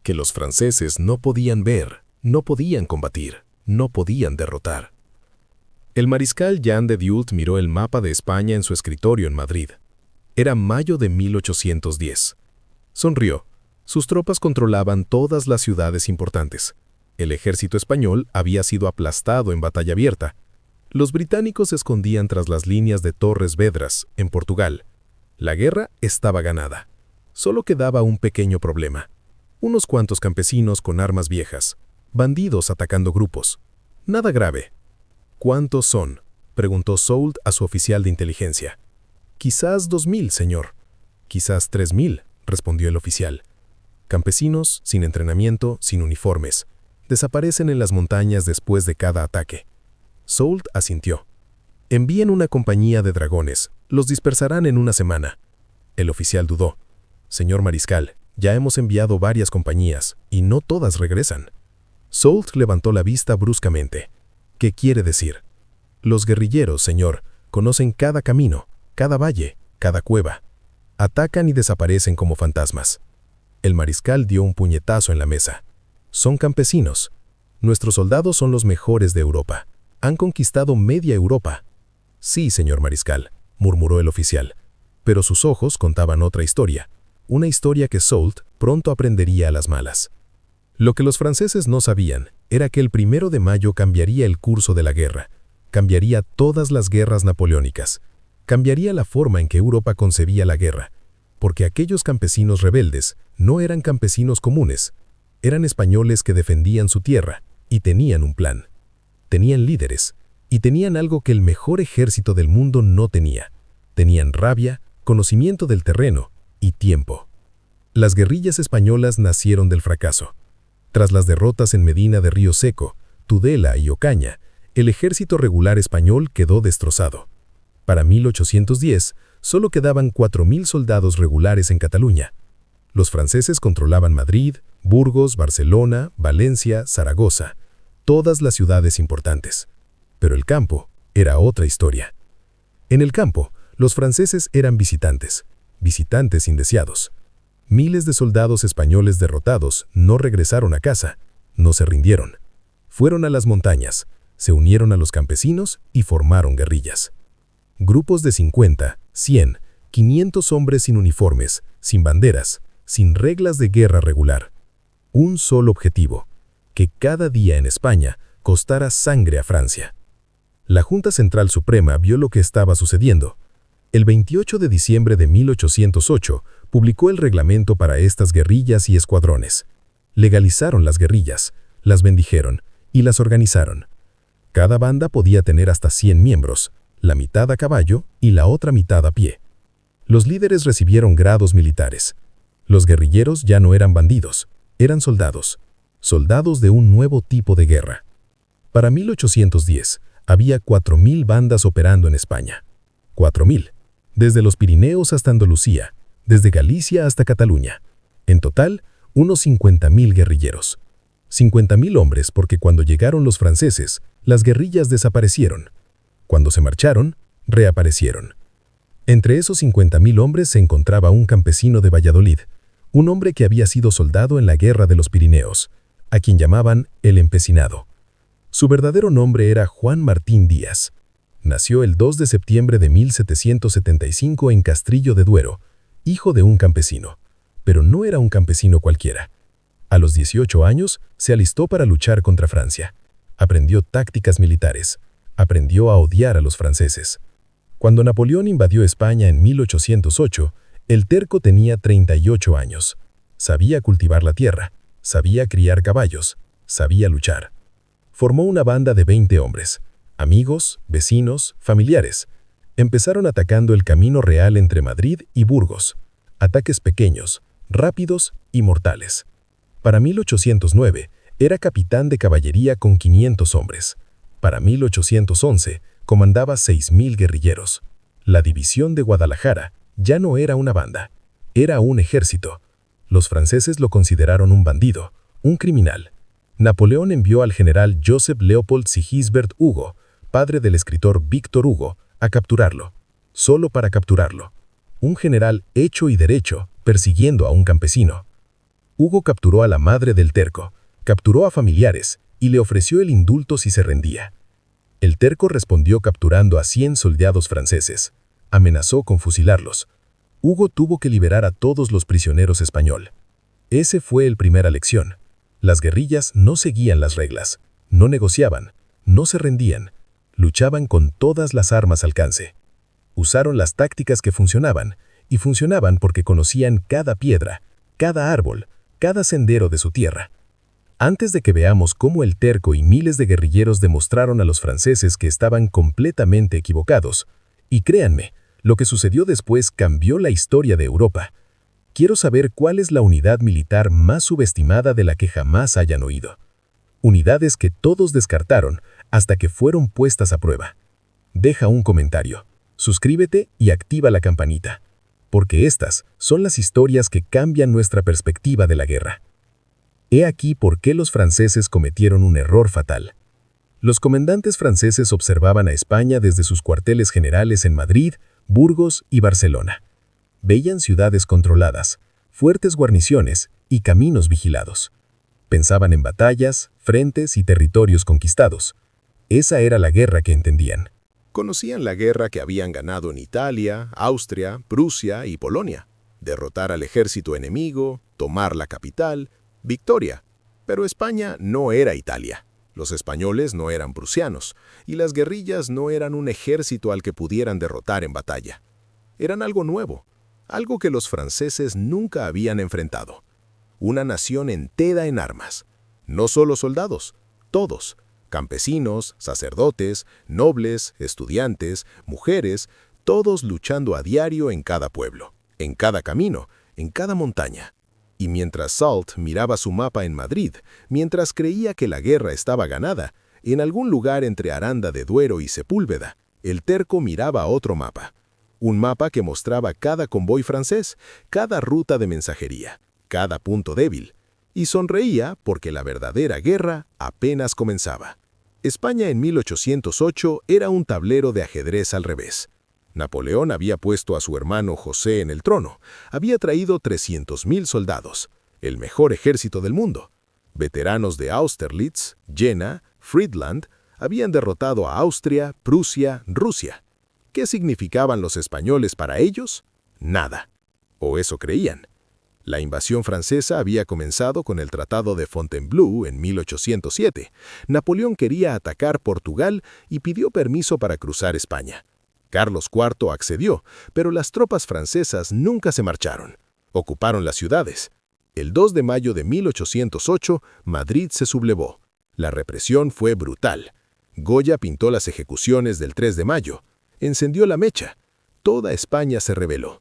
que los franceses no podían ver, no podían combatir, no podían derrotar. El mariscal Jean de Diult miró el mapa de España en su escritorio en Madrid. Era mayo de 1810. Sonrió. Sus tropas controlaban todas las ciudades importantes. El ejército español había sido aplastado en batalla abierta. Los británicos se escondían tras las líneas de Torres Vedras, en Portugal. La guerra estaba ganada. Solo quedaba un pequeño problema. Unos cuantos campesinos con armas viejas, bandidos atacando grupos. Nada grave. ¿Cuántos son?, preguntó Soult a su oficial de inteligencia. Quizás 2000, señor. Quizás 3000, respondió el oficial. Campesinos, sin entrenamiento, sin uniformes. Desaparecen en las montañas después de cada ataque. Soult asintió. Envíen una compañía de dragones. Los dispersarán en una semana. El oficial dudó. Señor mariscal, ya hemos enviado varias compañías, y no todas regresan. Soult levantó la vista bruscamente. ¿Qué quiere decir? Los guerrilleros, señor, conocen cada camino, cada valle, cada cueva. Atacan y desaparecen como fantasmas. El mariscal dio un puñetazo en la mesa. Son campesinos. Nuestros soldados son los mejores de Europa. Han conquistado media Europa. Sí, señor mariscal, murmuró el oficial. Pero sus ojos contaban otra historia. Una historia que Soult pronto aprendería a las malas. Lo que los franceses no sabían era que el 1 de mayo cambiaría el curso de la guerra, cambiaría todas las guerras napoleónicas, cambiaría la forma en que Europa concebía la guerra, porque aquellos campesinos rebeldes no eran campesinos comunes, eran españoles que defendían su tierra y tenían un plan. Tenían líderes y tenían algo que el mejor ejército del mundo no tenía. Tenían rabia, conocimiento del terreno y tiempo. Las guerrillas españolas nacieron del fracaso. Tras las derrotas en Medina de Río Seco, Tudela y Ocaña, el ejército regular español quedó destrozado. Para 1810, solo quedaban 4000 soldados regulares en Cataluña. Los franceses controlaban Madrid, Burgos, Barcelona, Valencia, Zaragoza, todas las ciudades importantes. Pero el campo era otra historia. En el campo, los franceses eran visitantes indeseados. Miles de soldados españoles derrotados no regresaron a casa, no se rindieron. Fueron a las montañas, se unieron a los campesinos y formaron guerrillas. Grupos de 50, 100, 500 hombres sin uniformes, sin banderas, sin reglas de guerra regular. Un solo objetivo, que cada día en España costara sangre a Francia. La Junta Central Suprema vio lo que estaba sucediendo. El 28 de diciembre de 1808 publicó el reglamento para estas guerrillas y escuadrones. Legalizaron las guerrillas, las bendijeron y las organizaron. Cada banda podía tener hasta 100 miembros, la mitad a caballo y la otra mitad a pie. Los líderes recibieron grados militares. Los guerrilleros ya no eran bandidos, eran soldados. Soldados de un nuevo tipo de guerra. Para 1810, había 4000 bandas operando en España. 4000. Desde los Pirineos hasta Andalucía, desde Galicia hasta Cataluña. En total, unos 50.000 guerrilleros. 50.000 hombres porque cuando llegaron los franceses, las guerrillas desaparecieron. Cuando se marcharon, reaparecieron. Entre esos 50.000 hombres se encontraba un campesino de Valladolid, un hombre que había sido soldado en la guerra de los Pirineos, a quien llamaban el empecinado. Su verdadero nombre era Juan Martín Díaz. Nació el 2 de septiembre de 1775 en Castrillo de Duero, hijo de un campesino. Pero no era un campesino cualquiera. A los 18 años se alistó para luchar contra Francia. Aprendió tácticas militares. Aprendió a odiar a los franceses. Cuando Napoleón invadió España en 1808, el terco tenía 38 años. Sabía cultivar la tierra, sabía criar caballos, sabía luchar. Formó una banda de 20 hombres. Amigos, vecinos, familiares. Empezaron atacando el camino real entre Madrid y Burgos. Ataques pequeños, rápidos y mortales. Para 1809, era capitán de caballería con 500 hombres. Para 1811, comandaba 6.000 guerrilleros. La división de Guadalajara ya no era una banda, era un ejército. Los franceses lo consideraron un bandido, un criminal. Napoleón envió al general Joseph Leopold Sigisbert Hugo, padre del escritor Víctor Hugo, a capturarlo, solo para capturarlo. Un general hecho y derecho, persiguiendo a un campesino. Hugo capturó a la madre del terco, capturó a familiares y le ofreció el indulto si se rendía. El terco respondió capturando a 100 soldados franceses. Amenazó con fusilarlos. Hugo tuvo que liberar a todos los prisioneros españoles. Ese fue el primera lección. Las guerrillas no seguían las reglas, no negociaban, no se rendían, luchaban con todas las armas al alcance. Usaron las tácticas que funcionaban, y funcionaban porque conocían cada piedra, cada árbol, cada sendero de su tierra. Antes de que veamos cómo el terco y miles de guerrilleros demostraron a los franceses que estaban completamente equivocados, y créanme, lo que sucedió después cambió la historia de Europa. Quiero saber cuál es la unidad militar más subestimada de la que jamás hayan oído. Unidades que todos descartaron hasta que fueron puestas a prueba. Deja un comentario, suscríbete y activa la campanita, porque estas son las historias que cambian nuestra perspectiva de la guerra. He aquí por qué los franceses cometieron un error fatal. Los comandantes franceses observaban a España desde sus cuarteles generales en Madrid, Burgos y Barcelona. Veían ciudades controladas, fuertes guarniciones y caminos vigilados. Pensaban en batallas, frentes y territorios conquistados. Esa era la guerra que entendían. Conocían la guerra que habían ganado en Italia, Austria, Prusia y Polonia. Derrotar al ejército enemigo, tomar la capital, victoria. Pero España no era Italia. Los españoles no eran prusianos, y las guerrillas no eran un ejército al que pudieran derrotar en batalla. Eran algo nuevo, algo que los franceses nunca habían enfrentado. Una nación entera en armas. No solo soldados, todos. Campesinos, sacerdotes, nobles, estudiantes, mujeres, todos luchando a diario en cada pueblo, en cada camino, en cada montaña. Y mientras Soult miraba su mapa en Madrid, mientras creía que la guerra estaba ganada, en algún lugar entre Aranda de Duero y Sepúlveda, el terco miraba otro mapa. Un mapa que mostraba cada convoy francés, cada ruta de mensajería, cada punto débil. Y sonreía porque la verdadera guerra apenas comenzaba. España en 1808 era un tablero de ajedrez al revés. Napoleón había puesto a su hermano José en el trono, había traído 300.000 soldados, el mejor ejército del mundo. Veteranos de Austerlitz, Jena, Friedland, habían derrotado a Austria, Prusia, Rusia. ¿Qué significaban los españoles para ellos? Nada. O eso creían. La invasión francesa había comenzado con el Tratado de Fontainebleau en 1807. Napoleón quería atacar Portugal y pidió permiso para cruzar España. Carlos IV accedió, pero las tropas francesas nunca se marcharon. Ocuparon las ciudades. El 2 de mayo de 1808, Madrid se sublevó. La represión fue brutal. Goya pintó las ejecuciones del 3 de mayo. Encendió la mecha. Toda España se rebeló.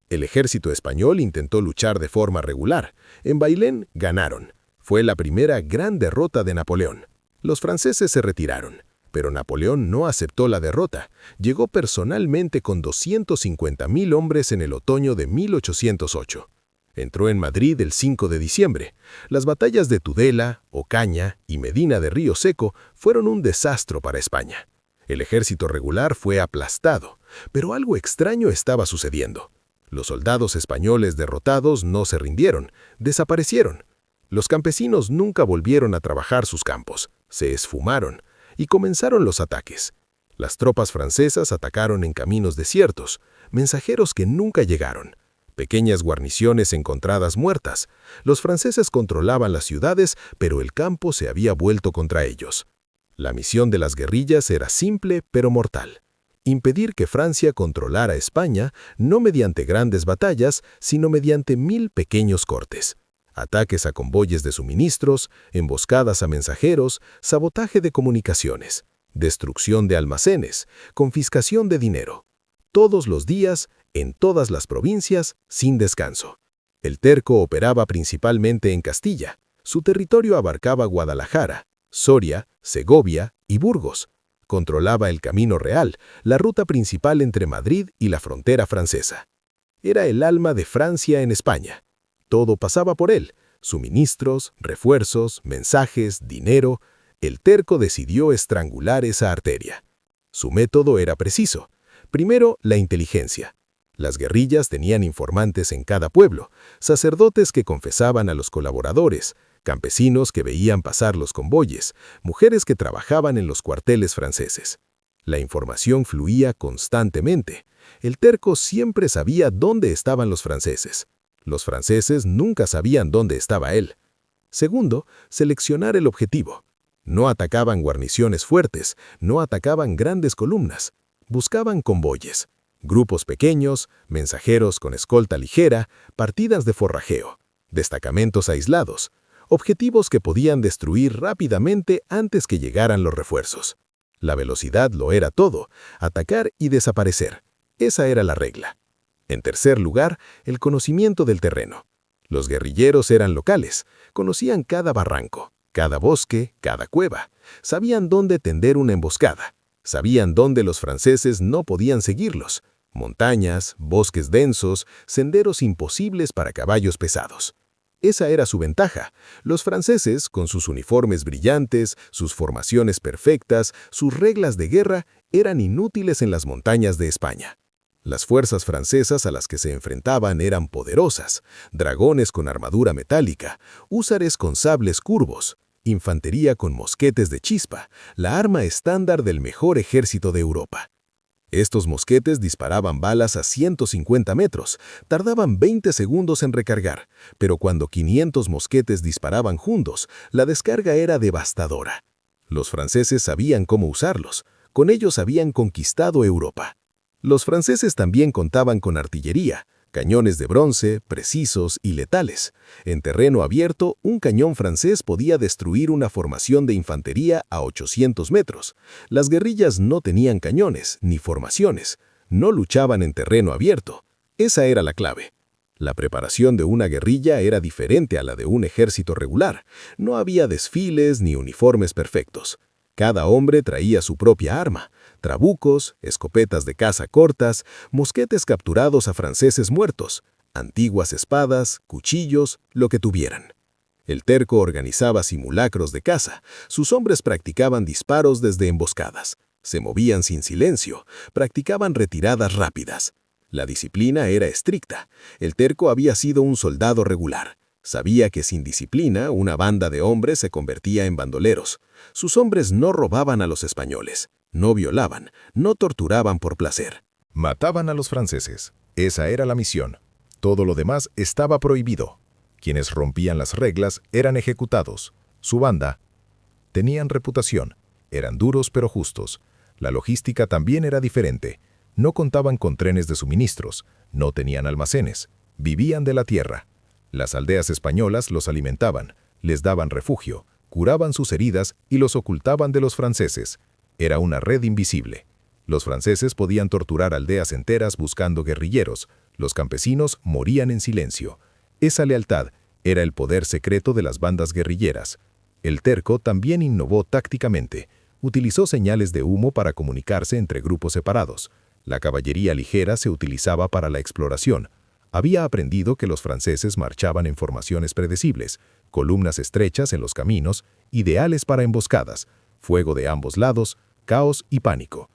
El ejército español intentó luchar de forma regular. En Bailén ganaron. Fue la primera gran derrota de Napoleón. Los franceses se retiraron, pero Napoleón no aceptó la derrota. Llegó personalmente con 250.000 hombres en el otoño de 1808. Entró en Madrid el 5 de diciembre. Las batallas de Tudela, Ocaña y Medina de Río Seco fueron un desastre para España. El ejército regular fue aplastado, pero algo extraño estaba sucediendo. Los soldados españoles derrotados no se rindieron, desaparecieron. Los campesinos nunca volvieron a trabajar sus campos, se esfumaron, y comenzaron los ataques. Las tropas francesas atacaron en caminos desiertos, mensajeros que nunca llegaron. Pequeñas guarniciones encontradas muertas. Los franceses controlaban las ciudades, pero el campo se había vuelto contra ellos. La misión de las guerrillas era simple pero mortal. Impedir que Francia controlara España, no mediante grandes batallas, sino mediante 1000 pequeños cortes. Ataques a convoyes de suministros, emboscadas a mensajeros, sabotaje de comunicaciones, destrucción de almacenes, confiscación de dinero. Todos los días, en todas las provincias, sin descanso. El terco operaba principalmente en Castilla. Su territorio abarcaba Guadalajara, Soria, Segovia y Burgos. Controlaba el Camino Real, la ruta principal entre Madrid y la frontera francesa. Era el alma de Francia en España. Todo pasaba por él: suministros, refuerzos, mensajes, dinero. El terco decidió estrangular esa arteria. Su método era preciso. Primero, la inteligencia. Las guerrillas tenían informantes en cada pueblo, sacerdotes que confesaban a los colaboradores, campesinos que veían pasar los convoyes, mujeres que trabajaban en los cuarteles franceses. La información fluía constantemente. El terco siempre sabía dónde estaban los franceses. Los franceses nunca sabían dónde estaba él. Segundo, seleccionar el objetivo. No atacaban guarniciones fuertes, no atacaban grandes columnas. Buscaban convoyes, grupos pequeños, mensajeros con escolta ligera, partidas de forrajeo, destacamentos aislados, objetivos que podían destruir rápidamente antes que llegaran los refuerzos. La velocidad lo era todo, atacar y desaparecer. Esa era la regla. En tercer lugar, el conocimiento del terreno. Los guerrilleros eran locales, conocían cada barranco, cada bosque, cada cueva. Sabían dónde tender una emboscada. Sabían dónde los franceses no podían seguirlos. Montañas, bosques densos, senderos imposibles para caballos pesados. Esa era su ventaja. Los franceses, con sus uniformes brillantes, sus formaciones perfectas, sus reglas de guerra, eran inútiles en las montañas de España. Las fuerzas francesas a las que se enfrentaban eran poderosas, dragones con armadura metálica, húsares con sables curvos, infantería con mosquetes de chispa, la arma estándar del mejor ejército de Europa. Estos mosquetes disparaban balas a 150 metros, tardaban 20 segundos en recargar, pero cuando 500 mosquetes disparaban juntos, la descarga era devastadora. Los franceses sabían cómo usarlos, con ellos habían conquistado Europa. Los franceses también contaban con artillería, cañones de bronce, precisos y letales. En terreno abierto, un cañón francés podía destruir una formación de infantería a 800 metros. Las guerrillas no tenían cañones ni formaciones, no luchaban en terreno abierto. Esa era la clave. La preparación de una guerrilla era diferente a la de un ejército regular. No había desfiles ni uniformes perfectos. Cada hombre traía su propia arma, trabucos, escopetas de caza cortas, mosquetes capturados a franceses muertos, antiguas espadas, cuchillos, lo que tuvieran. El terco organizaba simulacros de caza, sus hombres practicaban disparos desde emboscadas, se movían sin silencio, practicaban retiradas rápidas. La disciplina era estricta, el terco había sido un soldado regular. Sabía que sin disciplina una banda de hombres se convertía en bandoleros. Sus hombres no robaban a los españoles, no violaban, no torturaban por placer. Mataban a los franceses. Esa era la misión. Todo lo demás estaba prohibido. Quienes rompían las reglas eran ejecutados. Su banda tenían reputación. Eran duros pero justos. La logística también era diferente. No contaban con trenes de suministros. No tenían almacenes. Vivían de la tierra. Las aldeas españolas los alimentaban, les daban refugio, curaban sus heridas y los ocultaban de los franceses. Era una red invisible. Los franceses podían torturar aldeas enteras buscando guerrilleros. Los campesinos morían en silencio. Esa lealtad era el poder secreto de las bandas guerrilleras. El terco también innovó tácticamente. Utilizó señales de humo para comunicarse entre grupos separados. La caballería ligera se utilizaba para la exploración. Había aprendido que los franceses marchaban en formaciones predecibles, columnas estrechas en los caminos, ideales para emboscadas, fuego de ambos lados, caos y pánico.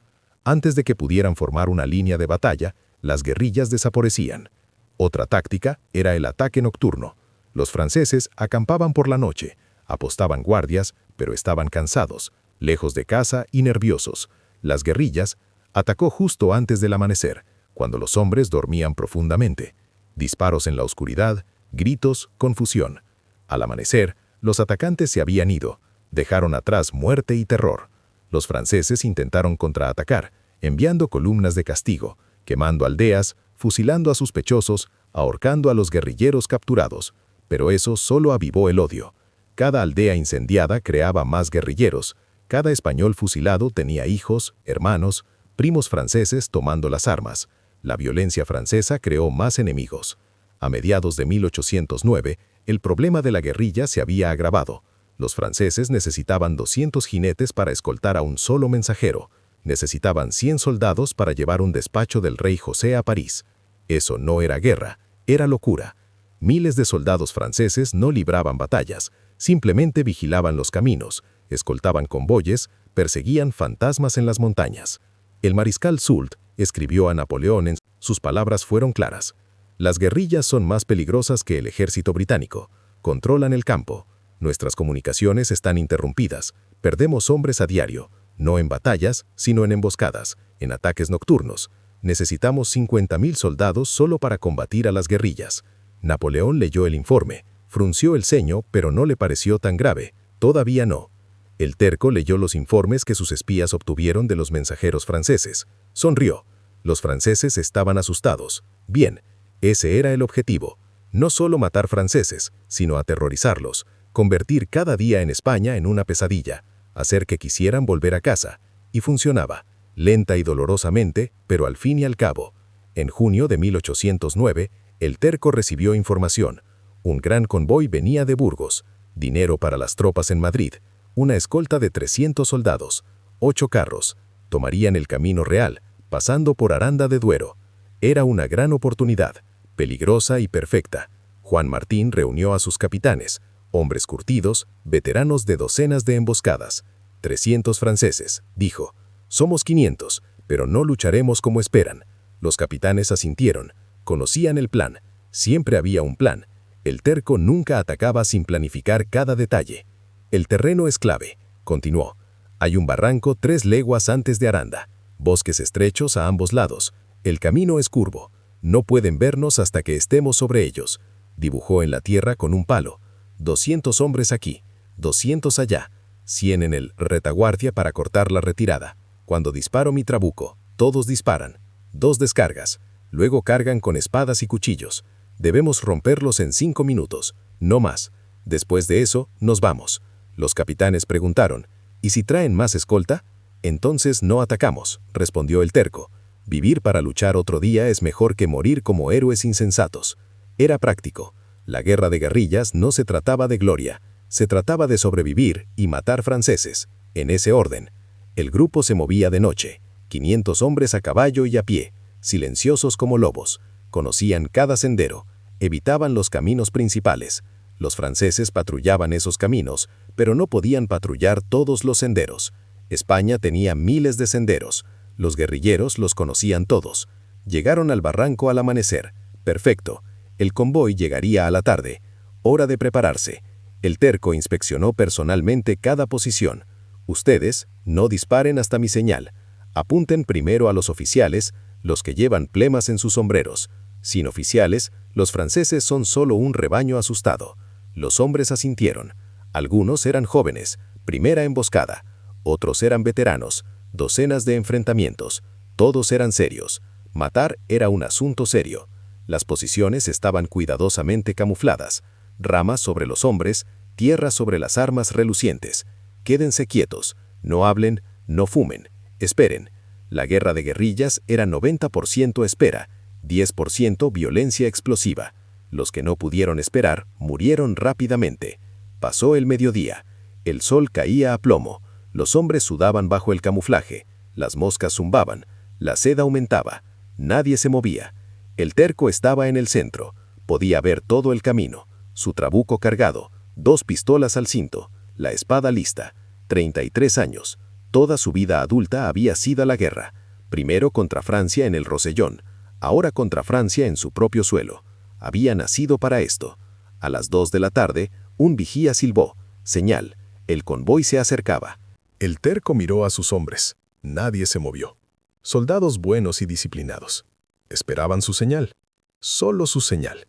Antes de que pudieran formar una línea de batalla, las guerrillas desaparecían. Otra táctica era el ataque nocturno. Los franceses acampaban por la noche, apostaban guardias, pero estaban cansados, lejos de casa y nerviosos. Las guerrillas atacó justo antes del amanecer, cuando los hombres dormían profundamente. Disparos en la oscuridad, gritos, confusión. Al amanecer, los atacantes se habían ido, dejaron atrás muerte y terror. Los franceses intentaron contraatacar, enviando columnas de castigo, quemando aldeas, fusilando a sospechosos, ahorcando a los guerrilleros capturados. Pero eso solo avivó el odio. Cada aldea incendiada creaba más guerrilleros. Cada español fusilado tenía hijos, hermanos, primos franceses tomando las armas. La violencia francesa creó más enemigos. A mediados de 1809, el problema de la guerrilla se había agravado. Los franceses necesitaban 200 jinetes para escoltar a un solo mensajero. Necesitaban 100 soldados para llevar un despacho del rey José a París. Eso no era guerra, era locura. Miles de soldados franceses no libraban batallas, simplemente vigilaban los caminos, escoltaban convoyes, perseguían fantasmas en las montañas. El mariscal Soult escribió a Napoleón en Sus palabras fueron claras. Las guerrillas son más peligrosas que el ejército británico. Controlan el campo. Nuestras comunicaciones están interrumpidas. Perdemos hombres a diario, no en batallas, sino en emboscadas, en ataques nocturnos. Necesitamos 50.000 soldados solo para combatir a las guerrillas. Napoleón leyó el informe, frunció el ceño, pero no le pareció tan grave. Todavía no. El terco leyó los informes que sus espías obtuvieron de los mensajeros franceses. Sonrió. Los franceses estaban asustados. Bien, ese era el objetivo. No solo matar franceses, sino aterrorizarlos, convertir cada día en España en una pesadilla, hacer que quisieran volver a casa. Y funcionaba, lenta y dolorosamente, pero al fin y al cabo. En junio de 1809, el terco recibió información. Un gran convoy venía de Burgos, dinero para las tropas en Madrid, una escolta de 300 soldados, 8 carros. Tomarían el camino real, pasando por Aranda de Duero. Era una gran oportunidad, peligrosa y perfecta. Juan Martín reunió a sus capitanes, hombres curtidos, veteranos de docenas de emboscadas. 300 franceses, dijo. Somos 500, pero no lucharemos como esperan. Los capitanes asintieron, conocían el plan. Siempre había un plan. El terco nunca atacaba sin planificar cada detalle. El terreno es clave, continuó. Hay un barranco 3 leguas antes de Aranda, bosques estrechos a ambos lados. El camino es curvo. No pueden vernos hasta que estemos sobre ellos. Dibujó en la tierra con un palo. 200 hombres aquí, 200 allá, 100 en el retaguardia para cortar la retirada. Cuando disparo mi trabuco, todos disparan. 2 descargas. Luego cargan con espadas y cuchillos. Debemos romperlos en 5 minutos, no más. Después de eso, nos vamos. Los capitanes preguntaron, ¿y si traen más escolta? Entonces no atacamos, respondió el terco. Vivir para luchar otro día es mejor que morir como héroes insensatos. Era práctico. La guerra de guerrillas no se trataba de gloria, se trataba de sobrevivir y matar franceses. En ese orden, el grupo se movía de noche, 500 hombres a caballo y a pie, silenciosos como lobos. Conocían cada sendero, evitaban los caminos principales. Los franceses patrullaban esos caminos, pero no podían patrullar todos los senderos. España tenía miles de senderos. Los guerrilleros los conocían todos. Llegaron al barranco al amanecer. Perfecto. El convoy llegaría a la tarde. Hora de prepararse. El terco inspeccionó personalmente cada posición. Ustedes no disparen hasta mi señal. Apunten primero a los oficiales, los que llevan plemas en sus sombreros. Sin oficiales, los franceses son solo un rebaño asustado. Los hombres asintieron. Algunos eran jóvenes, primera emboscada. Otros eran veteranos, docenas de enfrentamientos. Todos eran serios. Matar era un asunto serio. Las posiciones estaban cuidadosamente camufladas. Ramas sobre los hombres, tierra sobre las armas relucientes. Quédense quietos, no hablen, no fumen, esperen. La guerra de guerrillas era 90% espera, 10% violencia explosiva. Los que no pudieron esperar murieron rápidamente. Pasó el mediodía. El sol caía a plomo. Los hombres sudaban bajo el camuflaje. Las moscas zumbaban. La sed aumentaba. Nadie se movía. El terco estaba en el centro. Podía ver todo el camino. Su trabuco cargado, 2 pistolas al cinto, la espada lista. 33 años. Toda su vida adulta había sido la guerra. Primero contra Francia en el Rosellón, ahora contra Francia en su propio suelo. Había nacido para esto. A las 2 de la tarde, un vigía silbó. Señal. El convoy se acercaba. El terco miró a sus hombres. Nadie se movió. Soldados buenos y disciplinados. Esperaban su señal. Solo su señal.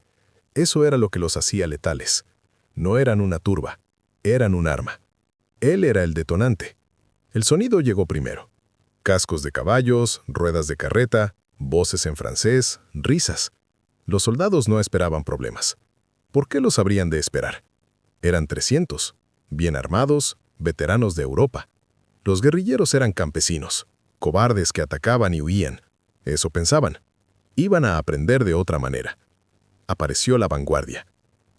Eso era lo que los hacía letales. No eran una turba. Eran un arma. Él era el detonante. El sonido llegó primero. Cascos de caballos, ruedas de carreta, voces en francés, risas. Los soldados no esperaban problemas. ¿Por qué los habrían de esperar? Eran 300, bien armados, veteranos de Europa. Los guerrilleros eran campesinos, cobardes que atacaban y huían. Eso pensaban. Iban a aprender de otra manera. Apareció la vanguardia.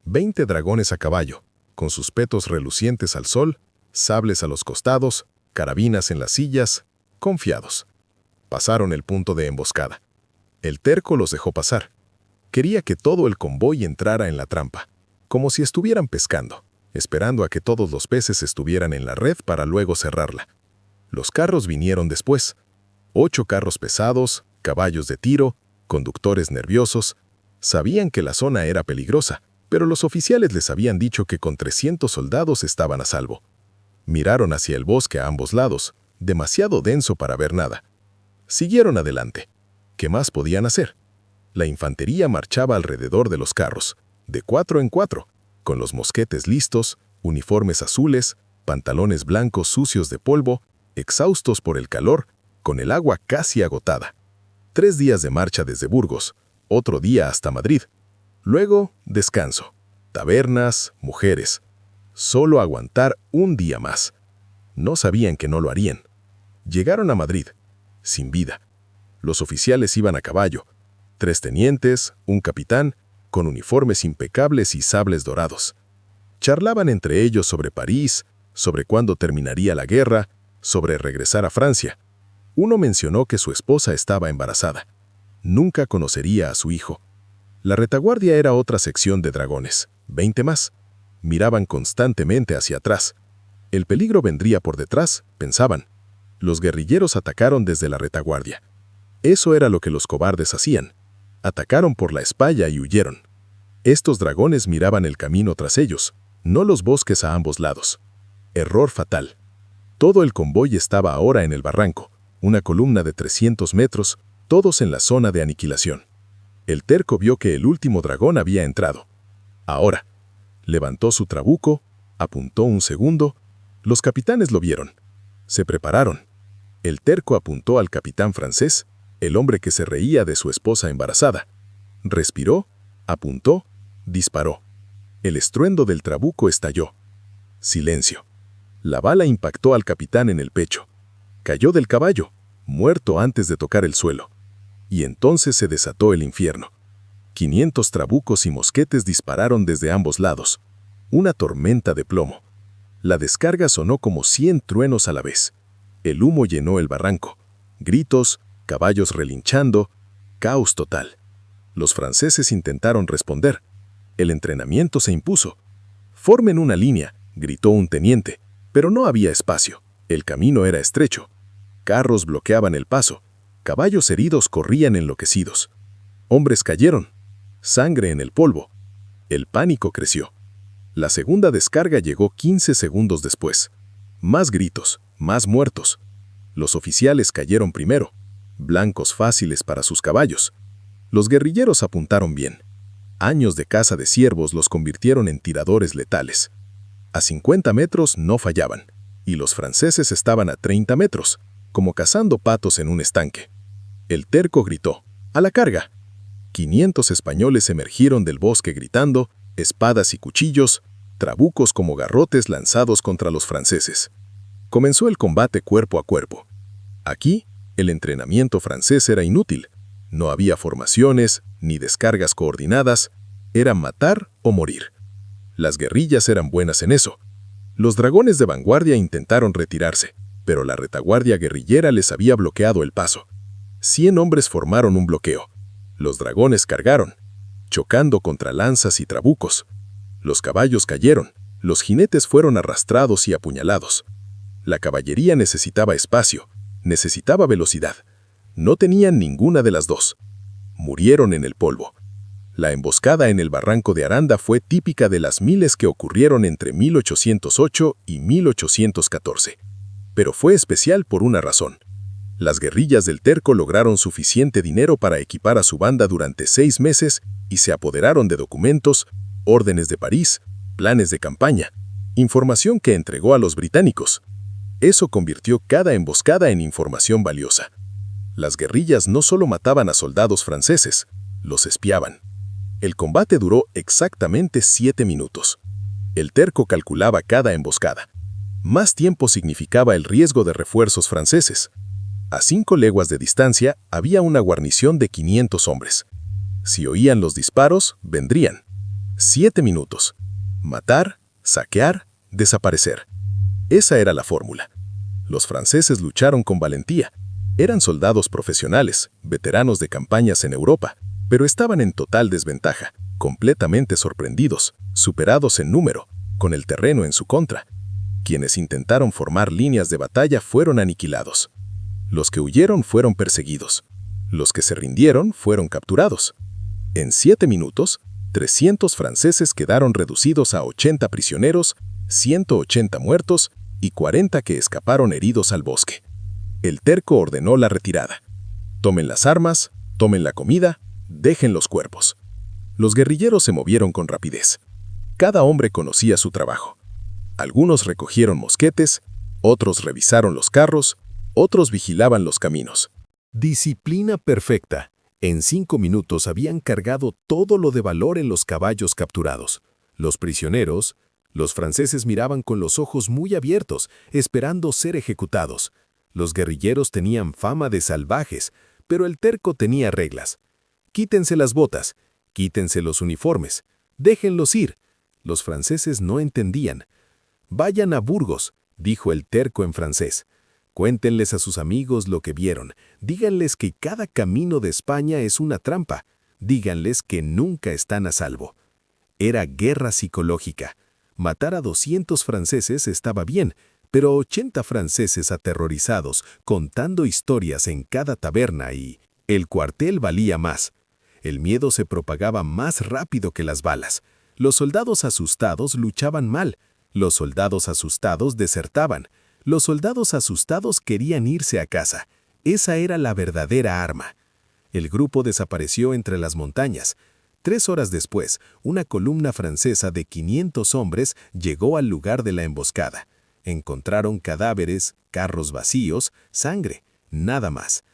20 dragones a caballo, con sus petos relucientes al sol, sables a los costados, carabinas en las sillas, confiados. Pasaron el punto de emboscada. El terco los dejó pasar. Quería que todo el convoy entrara en la trampa, como si estuvieran pescando, esperando a que todos los peces estuvieran en la red para luego cerrarla. Los carros vinieron después. 8 carros pesados, caballos de tiro, conductores nerviosos. Sabían que la zona era peligrosa, pero los oficiales les habían dicho que con 300 soldados estaban a salvo. Miraron hacia el bosque a ambos lados, demasiado denso para ver nada. Siguieron adelante. ¿Qué más podían hacer? La infantería marchaba alrededor de los carros, de 4 en 4, con los mosquetes listos, uniformes azules, pantalones blancos sucios de polvo, exhaustos por el calor, con el agua casi agotada. 3 días de marcha desde Burgos, otro día hasta Madrid. Luego, descanso, tabernas, mujeres. Solo aguantar un día más. No sabían que no lo harían. Llegaron a Madrid, sin vida. Los oficiales iban a caballo. 3 tenientes, un capitán, con uniformes impecables y sables dorados. Charlaban entre ellos sobre París, sobre cuándo terminaría la guerra, sobre regresar a Francia. Uno mencionó que su esposa estaba embarazada. Nunca conocería a su hijo. La retaguardia era otra sección de dragones, 20 más. Miraban constantemente hacia atrás. El peligro vendría por detrás, pensaban. Los guerrilleros atacaron desde la retaguardia. Eso era lo que los cobardes hacían. Atacaron por la espalla y huyeron. Estos dragones miraban el camino tras ellos, no los bosques a ambos lados. Error fatal. Todo el convoy estaba ahora en el barranco, una columna de 300 metros, todos en la zona de aniquilación. El terco vio que el último dragón había entrado. Ahora, levantó su trabuco, apuntó un segundo. Los capitanes lo vieron. Se prepararon. El terco apuntó al capitán francés, el hombre que se reía de su esposa embarazada. Respiró, apuntó, disparó. El estruendo del trabuco estalló. Silencio. La bala impactó al capitán en el pecho. Cayó del caballo, muerto antes de tocar el suelo. Y entonces se desató el infierno. 500 trabucos y mosquetes dispararon desde ambos lados. Una tormenta de plomo. La descarga sonó como 100 truenos a la vez. El humo llenó el barranco. Gritos, caballos relinchando, caos total. Los franceses intentaron responder. El entrenamiento se impuso. «Formen una línea», gritó un teniente, pero no había espacio. El camino era estrecho. Carros bloqueaban el paso. Caballos heridos corrían enloquecidos. Hombres cayeron. Sangre en el polvo. El pánico creció. La segunda descarga llegó 15 segundos después. Más gritos, más muertos. Los oficiales cayeron primero, blancos fáciles para sus caballos. Los guerrilleros apuntaron bien. Años de caza de ciervos los convirtieron en tiradores letales. A 50 metros no fallaban, y los franceses estaban a 30 metros, como cazando patos en un estanque. El terco gritó, «¡A la carga!». 500 españoles emergieron del bosque gritando, espadas y cuchillos, trabucos como garrotes lanzados contra los franceses. Comenzó el combate cuerpo a cuerpo. Aquí, el entrenamiento francés era inútil. No había formaciones, ni descargas coordinadas. Era matar o morir. Las guerrillas eran buenas en eso. Los dragones de vanguardia intentaron retirarse, pero la retaguardia guerrillera les había bloqueado el paso. 100 hombres formaron un bloqueo. Los dragones cargaron, chocando contra lanzas y trabucos. Los caballos cayeron, los jinetes fueron arrastrados y apuñalados. La caballería necesitaba espacio, necesitaba velocidad. No tenían ninguna de las dos. Murieron en el polvo. La emboscada en el barranco de Aranda fue típica de las miles que ocurrieron entre 1808 y 1814. Pero fue especial por una razón. Las guerrillas del terco lograron suficiente dinero para equipar a su banda durante 6 meses y se apoderaron de documentos, órdenes de París, planes de campaña, información que entregó a los británicos. Eso convirtió cada emboscada en información valiosa. Las guerrillas no solo mataban a soldados franceses, los espiaban. El combate duró exactamente 7 minutos. El terco calculaba cada emboscada. Más tiempo significaba el riesgo de refuerzos franceses. A 5 leguas de distancia había una guarnición de 500 hombres. Si oían los disparos, vendrían. 7 minutos. Matar, saquear, desaparecer. Esa era la fórmula. Los franceses lucharon con valentía. Eran soldados profesionales, veteranos de campañas en Europa, pero estaban en total desventaja, completamente sorprendidos, superados en número, con el terreno en su contra. Quienes intentaron formar líneas de batalla fueron aniquilados. Los que huyeron fueron perseguidos. Los que se rindieron fueron capturados. En 7 minutos, 300 franceses quedaron reducidos a 80 prisioneros, 180 muertos y 40 que escaparon heridos al bosque. El terco ordenó la retirada. Tomen las armas, tomen la comida, dejen los cuerpos. Los guerrilleros se movieron con rapidez. Cada hombre conocía su trabajo. Algunos recogieron mosquetes, otros revisaron los carros, otros vigilaban los caminos. Disciplina perfecta. En 5 minutos habían cargado todo lo de valor en los caballos capturados. Los prisioneros, los franceses miraban con los ojos muy abiertos, esperando ser ejecutados. Los guerrilleros tenían fama de salvajes, pero el terco tenía reglas. Quítense las botas, quítense los uniformes, déjenlos ir. Los franceses no entendían. Vayan a Burgos, dijo el terco en francés. Cuéntenles a sus amigos lo que vieron. Díganles que cada camino de España es una trampa. Díganles que nunca están a salvo. Era guerra psicológica. Matar a 200 franceses estaba bien, pero 80 franceses aterrorizados, contando historias en cada taberna y el cuartel valía más. El miedo se propagaba más rápido que las balas. Los soldados asustados luchaban mal. Los soldados asustados desertaban. Los soldados asustados querían irse a casa. Esa era la verdadera arma. El grupo desapareció entre las montañas. 3 horas después, una columna francesa de 500 hombres llegó al lugar de la emboscada. Encontraron cadáveres, carros vacíos, sangre, nada más.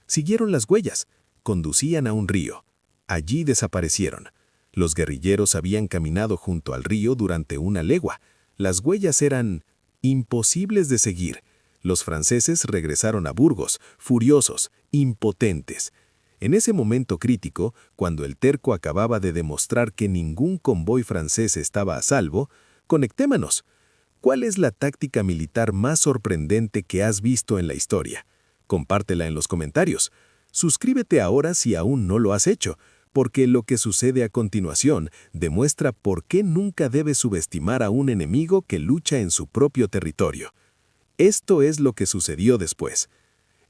Siguieron las huellas. Conducían a un río. Allí desaparecieron. Los guerrilleros habían caminado junto al río durante una legua. Las huellas eran imposibles de seguir. Los franceses regresaron a Burgos, furiosos, impotentes. En ese momento crítico, cuando el terco acababa de demostrar que ningún convoy francés estaba a salvo, conectémonos. ¿Cuál es la táctica militar más sorprendente que has visto en la historia? Compártela en los comentarios. Suscríbete ahora si aún no lo has hecho, porque lo que sucede a continuación demuestra por qué nunca debes subestimar a un enemigo que lucha en su propio territorio. Esto es lo que sucedió después.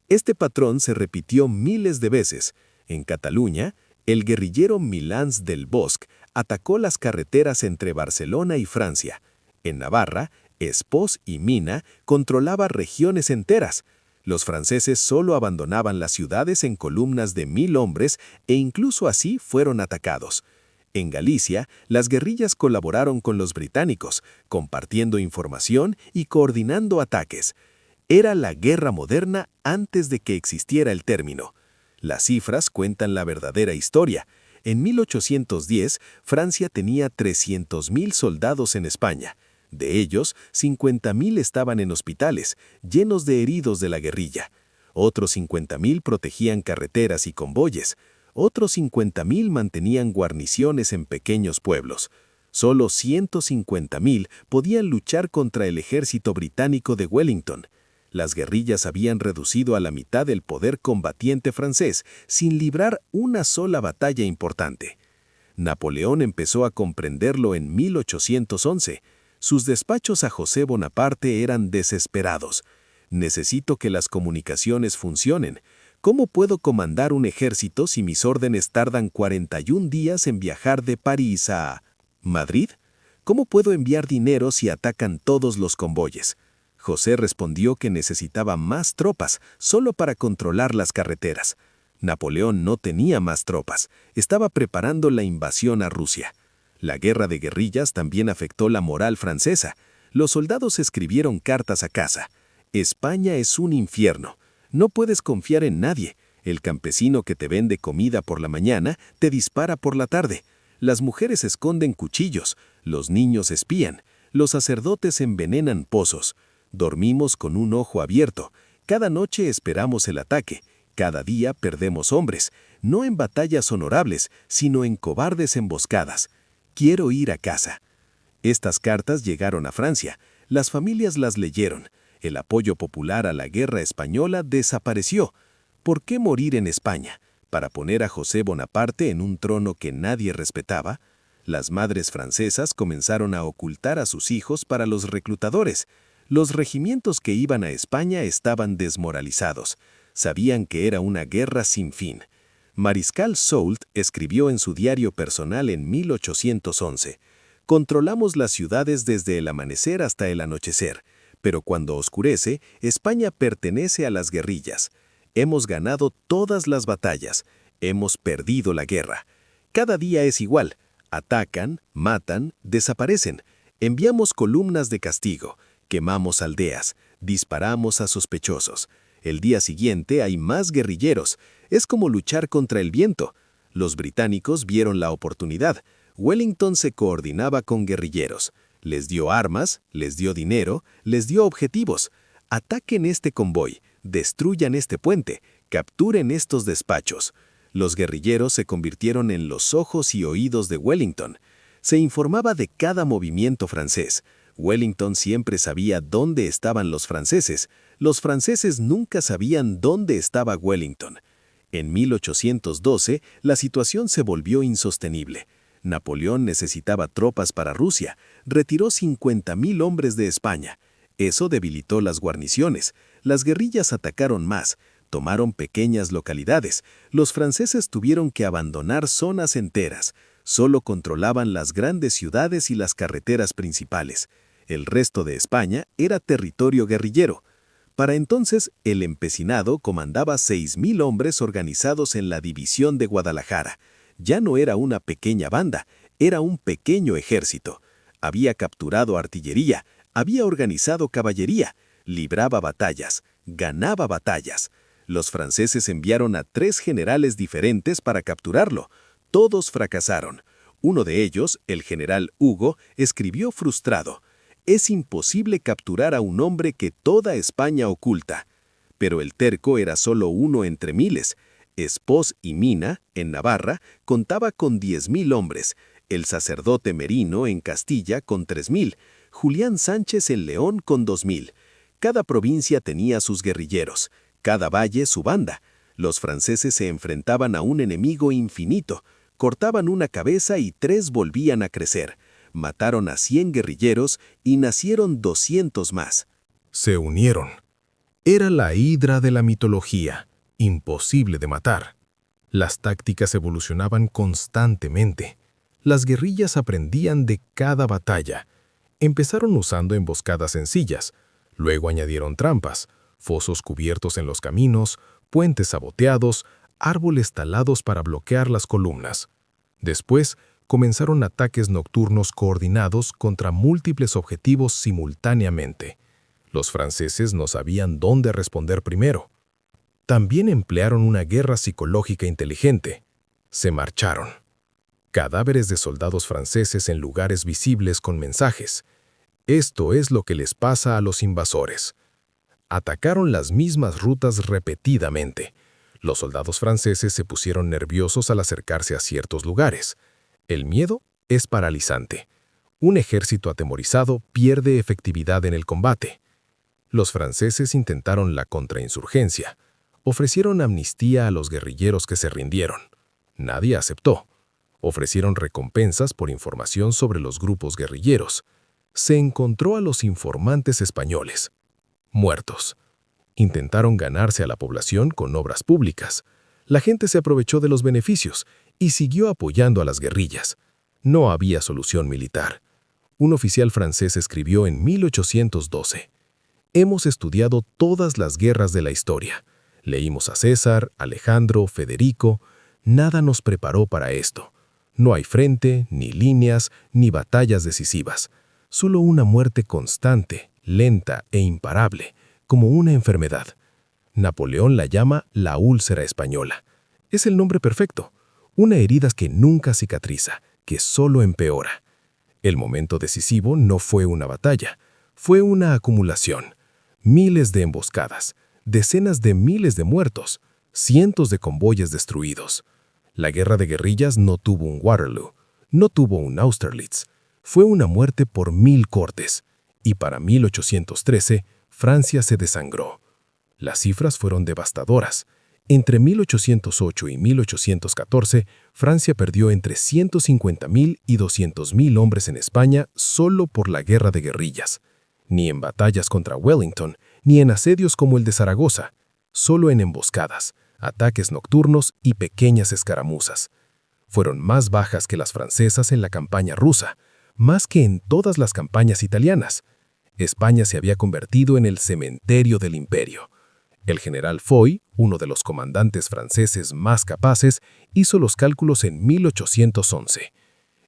Este patrón se repitió miles de veces. En Cataluña, el guerrillero Milans del Bosch atacó las carreteras entre Barcelona y Francia. En Navarra, Espós y Mina controlaba regiones enteras. Los franceses solo abandonaban las ciudades en columnas de 1000 hombres e incluso así fueron atacados. En Galicia, las guerrillas colaboraron con los británicos, compartiendo información y coordinando ataques. Era la guerra moderna antes de que existiera el término. Las cifras cuentan la verdadera historia. En 1810, Francia tenía 300.000 soldados en España. De ellos, 50.000 estaban en hospitales, llenos de heridos de la guerrilla. Otros 50.000 protegían carreteras y convoyes. Otros 50.000 mantenían guarniciones en pequeños pueblos. Solo 150.000 podían luchar contra el ejército británico de Wellington. Las guerrillas habían reducido a la mitad el poder combatiente francés, sin librar una sola batalla importante. Napoleón empezó a comprenderlo en 1811. Sus despachos a José Bonaparte eran desesperados. Necesito que las comunicaciones funcionen. ¿Cómo puedo comandar un ejército si mis órdenes tardan 41 días en viajar de París a Madrid? ¿Cómo puedo enviar dinero si atacan todos los convoyes? José respondió que necesitaba más tropas solo para controlar las carreteras. Napoleón no tenía más tropas. Estaba preparando la invasión a Rusia. La guerra de guerrillas también afectó la moral francesa. Los soldados escribieron cartas a casa. España es un infierno. No puedes confiar en nadie. El campesino que te vende comida por la mañana te dispara por la tarde. Las mujeres esconden cuchillos. Los niños espían. Los sacerdotes envenenan pozos. Dormimos con un ojo abierto. Cada noche esperamos el ataque. Cada día perdemos hombres. No en batallas honorables, sino en cobardes emboscadas. Quiero ir a casa. Estas cartas llegaron a Francia. Las familias las leyeron. El apoyo popular a la guerra española desapareció. ¿Por qué morir en España? ¿Para poner a José Bonaparte en un trono que nadie respetaba? Las madres francesas comenzaron a ocultar a sus hijos para los reclutadores. Los regimientos que iban a España estaban desmoralizados. sabían que era una guerra sin fin. Mariscal Soult escribió en su diario personal en 1811, «Controlamos las ciudades desde el amanecer hasta el anochecer, pero cuando oscurece, España pertenece a las guerrillas. Hemos ganado todas las batallas, hemos perdido la guerra. Cada día es igual, atacan, matan, desaparecen, enviamos columnas de castigo, quemamos aldeas, disparamos a sospechosos. El día siguiente hay más guerrilleros, es como luchar contra el viento. Los británicos vieron la oportunidad. Wellington se coordinaba con guerrilleros. Les dio armas, les dio dinero, les dio objetivos. Ataquen este convoy, destruyan este puente, capturen estos despachos. Los guerrilleros se convirtieron en los ojos y oídos de Wellington. Se informaba de cada movimiento francés. Wellington siempre sabía dónde estaban los franceses nunca sabían dónde estaba Wellington. En 1812, la situación se volvió insostenible. Napoleón necesitaba tropas para Rusia, retiró 50.000 hombres de España. Eso debilitó las guarniciones, las guerrillas atacaron más, tomaron pequeñas localidades, los franceses tuvieron que abandonar zonas enteras, solo controlaban las grandes ciudades y las carreteras principales. El resto de España era territorio guerrillero. Para entonces, el empecinado comandaba 6.000 hombres organizados en la División de Guadalajara. Ya no era una pequeña banda, era un pequeño ejército. Había capturado artillería, había organizado caballería, libraba batallas, ganaba batallas. Los franceses enviaron a 3 generales diferentes para capturarlo. Todos fracasaron. Uno de ellos, el general Hugo, escribió frustrado: «Es imposible capturar a un hombre que toda España oculta». Pero el terco era solo uno entre miles. Espós y Mina, en Navarra, contaba con 10.000 hombres, el sacerdote Merino en Castilla con 3.000, Julián Sánchez en León con 2.000. Cada provincia tenía sus guerrilleros, cada valle su banda. Los franceses se enfrentaban a un enemigo infinito, cortaban una cabeza y 3 volvían a crecer. Mataron a 100 guerrilleros y nacieron 200 más. Se unieron. Era la hidra de la mitología, imposible de matar. Las tácticas evolucionaban constantemente. Las guerrillas aprendían de cada batalla. Empezaron usando emboscadas sencillas, luego añadieron trampas, fosos cubiertos en los caminos, puentes saboteados, árboles talados para bloquear las columnas. Después, comenzaron ataques nocturnos coordinados contra múltiples objetivos simultáneamente. Los franceses no sabían dónde responder primero. También emplearon una guerra psicológica inteligente. Se marcharon. Cadáveres de soldados franceses en lugares visibles con mensajes. Esto es lo que les pasa a los invasores. Atacaron las mismas rutas repetidamente. Los soldados franceses se pusieron nerviosos al acercarse a ciertos lugares. El miedo es paralizante. Un ejército atemorizado pierde efectividad en el combate. Los franceses intentaron la contrainsurgencia. Ofrecieron amnistía a los guerrilleros que se rindieron. Nadie aceptó. Ofrecieron recompensas por información sobre los grupos guerrilleros. Se encontró a los informantes españoles. Muertos. Intentaron ganarse a la población con obras públicas. La gente se aprovechó de los beneficios y siguió apoyando a las guerrillas. No había solución militar. Un oficial francés escribió en 1812: «Hemos estudiado todas las guerras de la historia. Leímos a César, Alejandro, Federico. Nada nos preparó para esto. No hay frente, ni líneas, ni batallas decisivas. Solo una muerte constante, lenta e imparable, como una enfermedad». Napoleón la llama la úlcera española. Es el nombre perfecto. Una herida que nunca cicatriza, que solo empeora. El momento decisivo no fue una batalla, fue una acumulación. Miles de emboscadas, decenas de miles de muertos, cientos de convoyes destruidos. La guerra de guerrillas no tuvo un Waterloo, no tuvo un Austerlitz. Fue una muerte por 1000 cortes. Y para 1813, Francia se desangró. Las cifras fueron devastadoras. Entre 1808 y 1814, Francia perdió entre 150.000 y 200.000 hombres en España solo por la guerra de guerrillas. Ni en batallas contra Wellington, ni en asedios como el de Zaragoza. solo en emboscadas, ataques nocturnos y pequeñas escaramuzas. Fueron más bajas que las francesas en la campaña rusa, más que en todas las campañas italianas. España se había convertido en el cementerio del imperio. El general Foy, uno de los comandantes franceses más capaces, hizo los cálculos en 1811.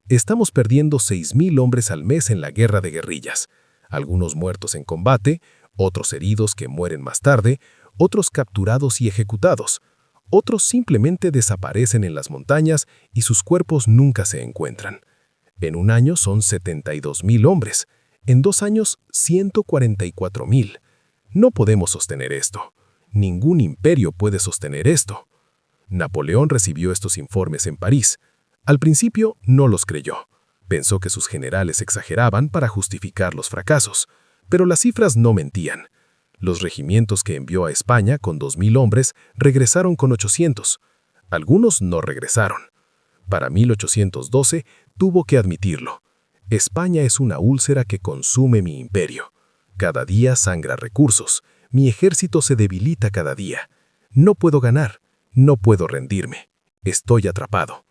Estamos perdiendo 6.000 hombres al mes en la guerra de guerrillas, algunos muertos en combate, otros heridos que mueren más tarde, otros capturados y ejecutados. Otros simplemente desaparecen en las montañas y sus cuerpos nunca se encuentran. En un año son 72.000 hombres, en 2 años 144.000. No podemos sostener esto. Ningún imperio puede sostener esto. Napoleón recibió estos informes en París. Al principio no los creyó. Pensó que sus generales exageraban para justificar los fracasos, pero las cifras no mentían. Los regimientos que envió a España con 2.000 hombres regresaron con 800. Algunos no regresaron. Para 1812 tuvo que admitirlo. España es una úlcera que consume mi imperio. Cada día sangra recursos. Mi ejército se debilita cada día. No puedo ganar. No puedo rendirme. Estoy atrapado.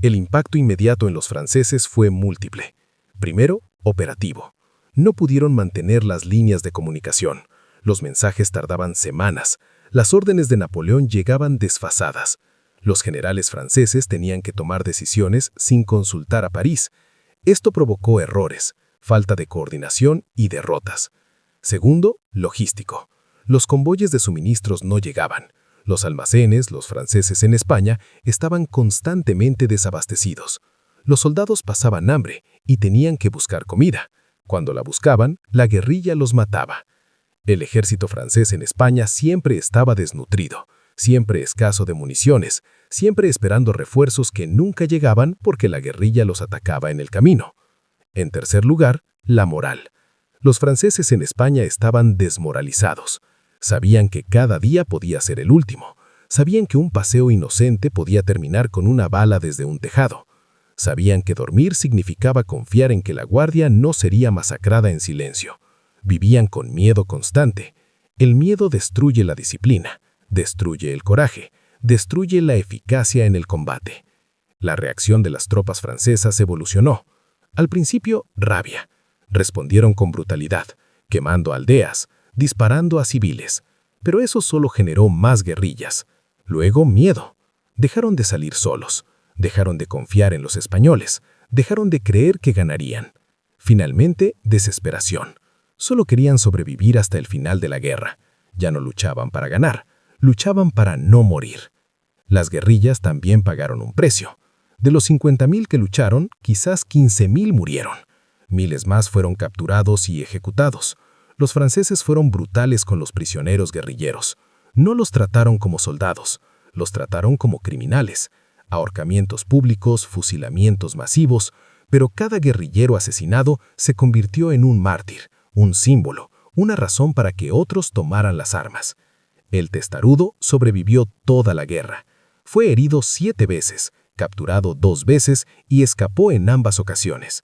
El impacto inmediato en los franceses fue múltiple. Primero, operativo. No pudieron mantener las líneas de comunicación. Los mensajes tardaban semanas. Las órdenes de Napoleón llegaban desfasadas. Los generales franceses tenían que tomar decisiones sin consultar a París. Esto provocó errores, falta de coordinación y derrotas. Segundo, logístico. Los convoyes de suministros no llegaban. Los almacenes, los franceses en España, estaban constantemente desabastecidos. Los soldados pasaban hambre y tenían que buscar comida. Cuando la buscaban, la guerrilla los mataba. El ejército francés en España siempre estaba desnutrido, siempre escaso de municiones, siempre esperando refuerzos que nunca llegaban porque la guerrilla los atacaba en el camino. En tercer lugar, la moral. Los franceses en España estaban desmoralizados. Sabían que cada día podía ser el último. Sabían que un paseo inocente podía terminar con una bala desde un tejado. Sabían que dormir significaba confiar en que la guardia no sería masacrada en silencio. Vivían con miedo constante. El miedo destruye la disciplina, destruye el coraje, destruye la eficacia en el combate. La reacción de las tropas francesas evolucionó. Al principio, rabia. Respondieron con brutalidad, quemando aldeas, disparando a civiles. Pero eso solo generó más guerrillas. Luego, miedo. Dejaron de salir solos. Dejaron de confiar en los españoles. Dejaron de creer que ganarían. Finalmente, desesperación. Solo querían sobrevivir hasta el final de la guerra. Ya no luchaban para ganar, luchaban para no morir. Las guerrillas también pagaron un precio. De los 50.000 que lucharon, quizás 15.000 murieron. Miles más fueron capturados y ejecutados. Los franceses fueron brutales con los prisioneros guerrilleros. No los trataron como soldados, los trataron como criminales. Ahorcamientos públicos, fusilamientos masivos, pero cada guerrillero asesinado se convirtió en un mártir, un símbolo, una razón para que otros tomaran las armas. El testarudo sobrevivió toda la guerra. Fue herido 7 veces, capturado 2 veces y escapó en ambas ocasiones.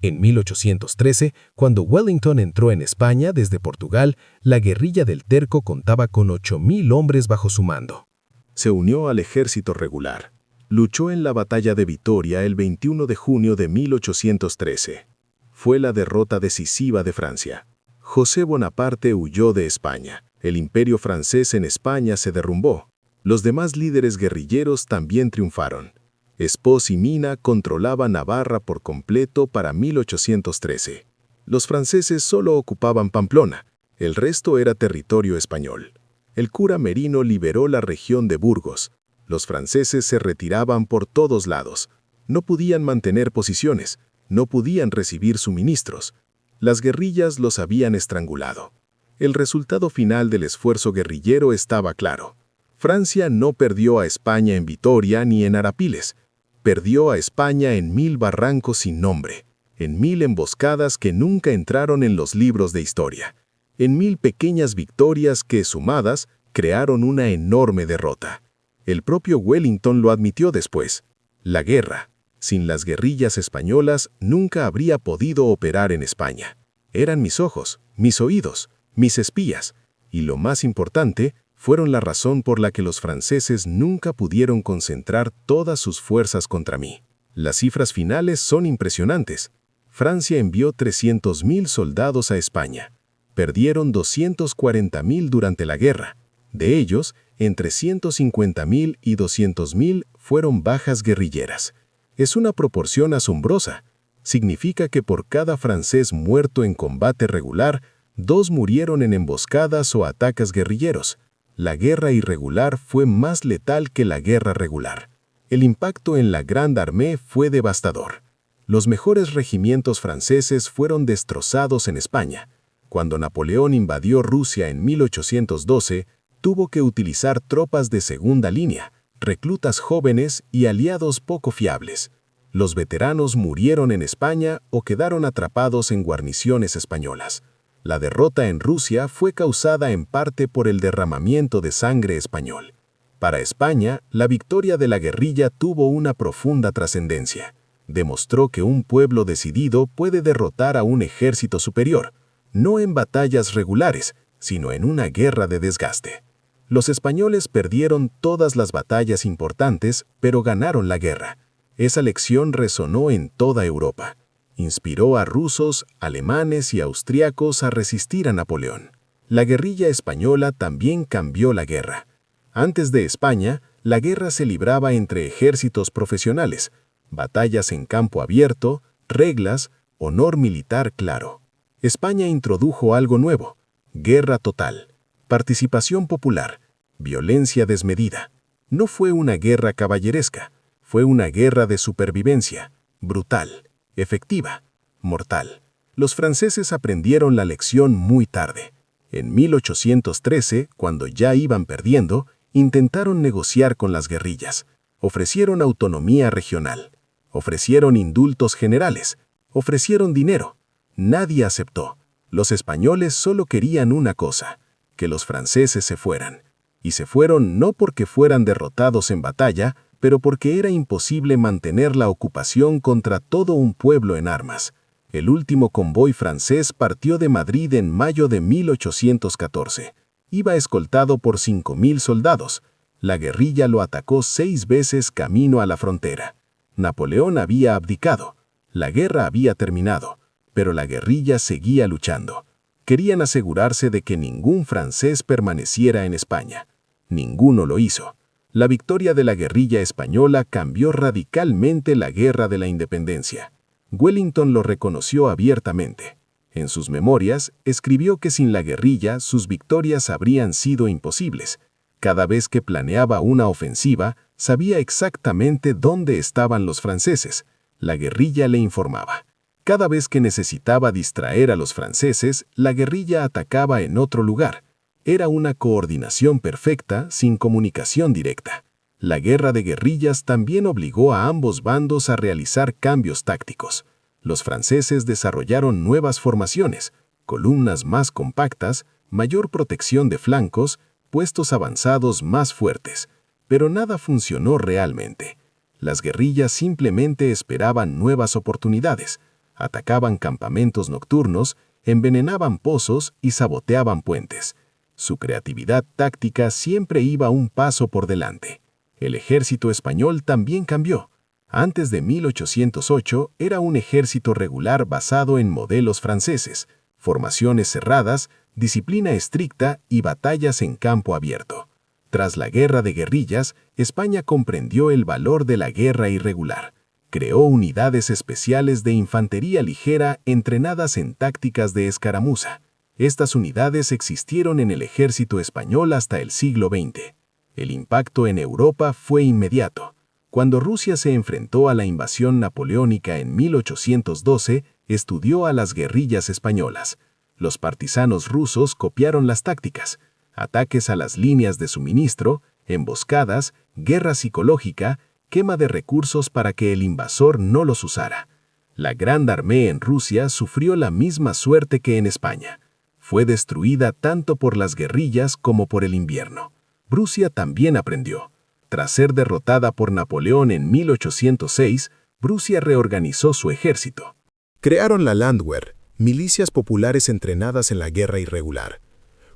En 1813, cuando Wellington entró en España desde Portugal, la guerrilla del Terco contaba con 8.000 hombres bajo su mando. Se unió al ejército regular. Luchó en la batalla de Vitoria el 21 de junio de 1813. Fue la derrota decisiva de Francia. José Bonaparte huyó de España. El imperio francés en España se derrumbó. Los demás líderes guerrilleros también triunfaron. Espoz y Mina controlaban Navarra por completo para 1813. Los franceses solo ocupaban Pamplona. El resto era territorio español. El cura Merino liberó la región de Burgos. Los franceses se retiraban por todos lados. No podían mantener posiciones. No podían recibir suministros. Las guerrillas los habían estrangulado. El resultado final del esfuerzo guerrillero estaba claro. Francia no perdió a España en Vitoria ni en Arapiles. Perdió a España en 1000 barrancos sin nombre, en 1000 emboscadas que nunca entraron en los libros de historia, en 1000 pequeñas victorias que, sumadas, crearon una enorme derrota. El propio Wellington lo admitió después. La guerra, sin las guerrillas españolas, nunca habría podido operar en España. Eran mis ojos, mis oídos, mis espías, y lo más importante, fueron la razón por la que los franceses nunca pudieron concentrar todas sus fuerzas contra mí. Las cifras finales son impresionantes. Francia envió 300.000 soldados a España. Perdieron 240.000 durante la guerra. De ellos, entre 150.000 y 200.000 fueron bajas guerrilleras. Es una proporción asombrosa. Significa que por cada francés muerto en combate regular, 2 murieron en emboscadas o ataques guerrilleros. La guerra irregular fue más letal que la guerra regular. El impacto en la Grande Armée fue devastador. Los mejores regimientos franceses fueron destrozados en España. Cuando Napoleón invadió Rusia en 1812, tuvo que utilizar tropas de segunda línea, reclutas jóvenes y aliados poco fiables. Los veteranos murieron en España o quedaron atrapados en guarniciones españolas. La derrota en Rusia fue causada en parte por el derramamiento de sangre español. Para España, la victoria de la guerrilla tuvo una profunda trascendencia. Demostró que un pueblo decidido puede derrotar a un ejército superior, no en batallas regulares, sino en una guerra de desgaste. Los españoles perdieron todas las batallas importantes, pero ganaron la guerra. Esa lección resonó en toda Europa. Inspiró a rusos, alemanes y austriacos a resistir a Napoleón. La guerrilla española también cambió la guerra. Antes de España, la guerra se libraba entre ejércitos profesionales, batallas en campo abierto, reglas, honor militar claro. España introdujo algo nuevo: guerra total, participación popular, violencia desmedida. No fue una guerra caballeresca, fue una guerra de supervivencia, brutal, efectiva, mortal. Los franceses aprendieron la lección muy tarde. En 1813, cuando ya iban perdiendo, intentaron negociar con las guerrillas. Ofrecieron autonomía regional. Ofrecieron indultos generales. Ofrecieron dinero. Nadie aceptó. Los españoles solo querían una cosa: que los franceses se fueran. Y se fueron no porque fueran derrotados en batalla, pero porque era imposible mantener la ocupación contra todo un pueblo en armas. El último convoy francés partió de Madrid en mayo de 1814. Iba escoltado por 5.000 soldados. La guerrilla lo atacó 6 veces camino a la frontera. Napoleón había abdicado. La guerra había terminado, pero la guerrilla seguía luchando. Querían asegurarse de que ningún francés permaneciera en España. Ninguno lo hizo. La victoria de la guerrilla española cambió radicalmente la guerra de la independencia. Wellington lo reconoció abiertamente. En sus memorias, escribió que sin la guerrilla sus victorias habrían sido imposibles. Cada vez que planeaba una ofensiva, sabía exactamente dónde estaban los franceses. La guerrilla le informaba. Cada vez que necesitaba distraer a los franceses, la guerrilla atacaba en otro lugar. Era una coordinación perfecta, sin comunicación directa. La guerra de guerrillas también obligó a ambos bandos a realizar cambios tácticos. Los franceses desarrollaron nuevas formaciones, columnas más compactas, mayor protección de flancos, puestos avanzados más fuertes. Pero nada funcionó realmente. Las guerrillas simplemente esperaban nuevas oportunidades. Atacaban campamentos nocturnos, envenenaban pozos y saboteaban puentes. Su creatividad táctica siempre iba un paso por delante. El ejército español también cambió. Antes de 1808 era un ejército regular basado en modelos franceses, formaciones cerradas, disciplina estricta y batallas en campo abierto. Tras la guerra de guerrillas, España comprendió el valor de la guerra irregular. Creó unidades especiales de infantería ligera entrenadas en tácticas de escaramuza. Estas unidades existieron en el ejército español hasta el siglo XX. El impacto en Europa fue inmediato. Cuando Rusia se enfrentó a la invasión napoleónica en 1812, estudió a las guerrillas españolas. Los partisanos rusos copiaron las tácticas: ataques a las líneas de suministro, emboscadas, guerra psicológica, quema de recursos para que el invasor no los usara. La Grande Armée en Rusia sufrió la misma suerte que en España. Fue destruida tanto por las guerrillas como por el invierno. Prusia también aprendió. Tras ser derrotada por Napoleón en 1806, Prusia reorganizó su ejército. Crearon la Landwehr, milicias populares entrenadas en la guerra irregular.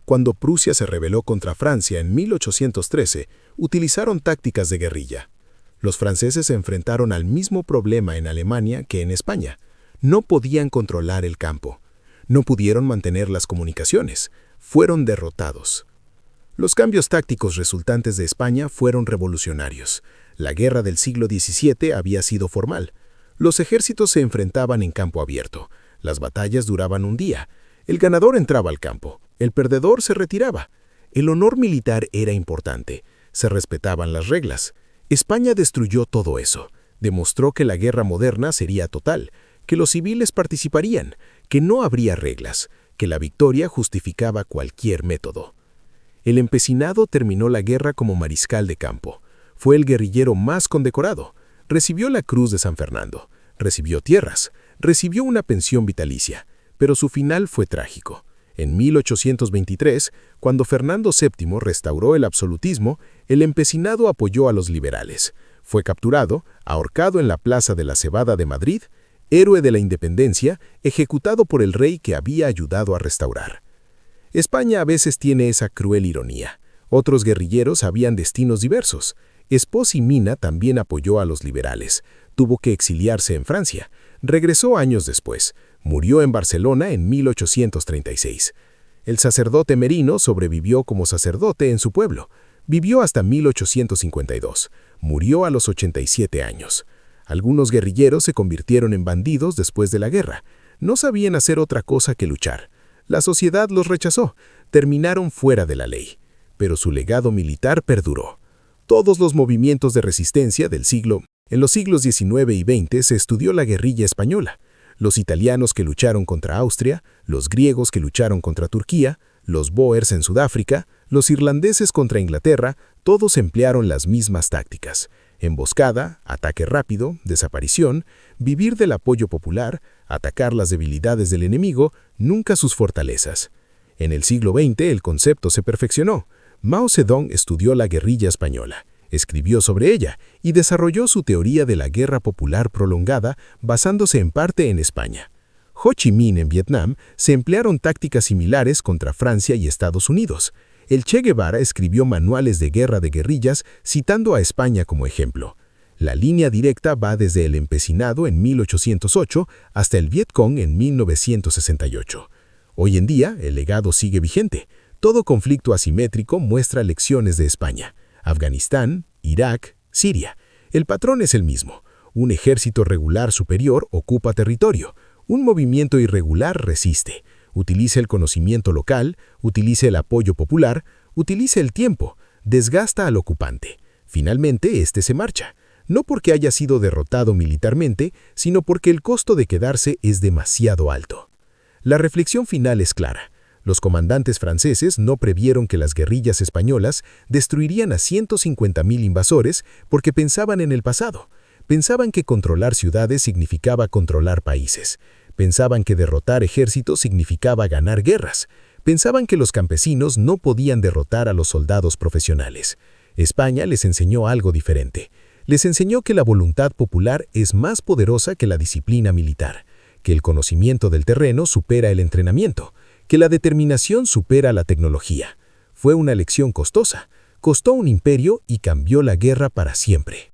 Cuando Prusia se rebeló contra Francia en 1813, utilizaron tácticas de guerrilla. Los franceses se enfrentaron al mismo problema en Alemania que en España. No podían controlar el campo. No pudieron mantener las comunicaciones. Fueron derrotados. Los cambios tácticos resultantes de España fueron revolucionarios. La guerra del siglo XVII había sido formal. Los ejércitos se enfrentaban en campo abierto. Las batallas duraban un día. El ganador entraba al campo. El perdedor se retiraba. El honor militar era importante. Se respetaban las reglas. España destruyó todo eso. Demostró que la guerra moderna sería total, que los civiles participarían, que no habría reglas, que la victoria justificaba cualquier método. El empecinado terminó la guerra como mariscal de campo. Fue el guerrillero más condecorado. Recibió la Cruz de San Fernando. Recibió tierras. Recibió una pensión vitalicia. Pero su final fue trágico. En 1823, cuando Fernando VII restauró el absolutismo, el empecinado apoyó a los liberales. Fue capturado, ahorcado en la Plaza de la Cebada de Madrid, héroe de la independencia, ejecutado por el rey que había ayudado a restaurar. España a veces tiene esa cruel ironía. Otros guerrilleros habían destinos diversos. Espós y Mina también apoyó a los liberales. Tuvo que exiliarse en Francia. Regresó años después. Murió en Barcelona en 1836. El sacerdote Merino sobrevivió como sacerdote en su pueblo. Vivió hasta 1852. Murió a los 87 años. Algunos guerrilleros se convirtieron en bandidos después de la guerra. No sabían hacer otra cosa que luchar. La sociedad los rechazó. Terminaron fuera de la ley. Pero su legado militar perduró. Todos los movimientos de resistencia del siglo. En los siglos XIX y XX se estudió la guerrilla española. Los italianos que lucharon contra Austria, los griegos que lucharon contra Turquía, los bóers en Sudáfrica, los irlandeses contra Inglaterra, todos emplearon las mismas tácticas. Emboscada, ataque rápido, desaparición, vivir del apoyo popular, atacar las debilidades del enemigo, nunca sus fortalezas. En el siglo XX el concepto se perfeccionó. Mao Zedong estudió la guerrilla española, escribió sobre ella y desarrolló su teoría de la guerra popular prolongada basándose en parte en España. Ho Chi Minh en Vietnam se emplearon tácticas similares contra Francia y Estados Unidos. El Che Guevara escribió manuales de guerra de guerrillas citando a España como ejemplo. La línea directa va desde el empecinado en 1808 hasta el Vietcong en 1968. Hoy en día, el legado sigue vigente. Todo conflicto asimétrico muestra lecciones de España. Afganistán, Irak, Siria. El patrón es el mismo. Un ejército regular superior ocupa territorio. Un movimiento irregular resiste. Utiliza el conocimiento local, utiliza el apoyo popular, utiliza el tiempo, desgasta al ocupante. Finalmente, este se marcha. No porque haya sido derrotado militarmente, sino porque el costo de quedarse es demasiado alto. La reflexión final es clara. Los comandantes franceses no previeron que las guerrillas españolas destruirían a 150.000 invasores porque pensaban en el pasado. Pensaban que controlar ciudades significaba controlar países. Pensaban que derrotar ejércitos significaba ganar guerras. Pensaban que los campesinos no podían derrotar a los soldados profesionales. España les enseñó algo diferente. Les enseñó que la voluntad popular es más poderosa que la disciplina militar, que el conocimiento del terreno supera el entrenamiento, que la determinación supera la tecnología. Fue una lección costosa, costó un imperio y cambió la guerra para siempre.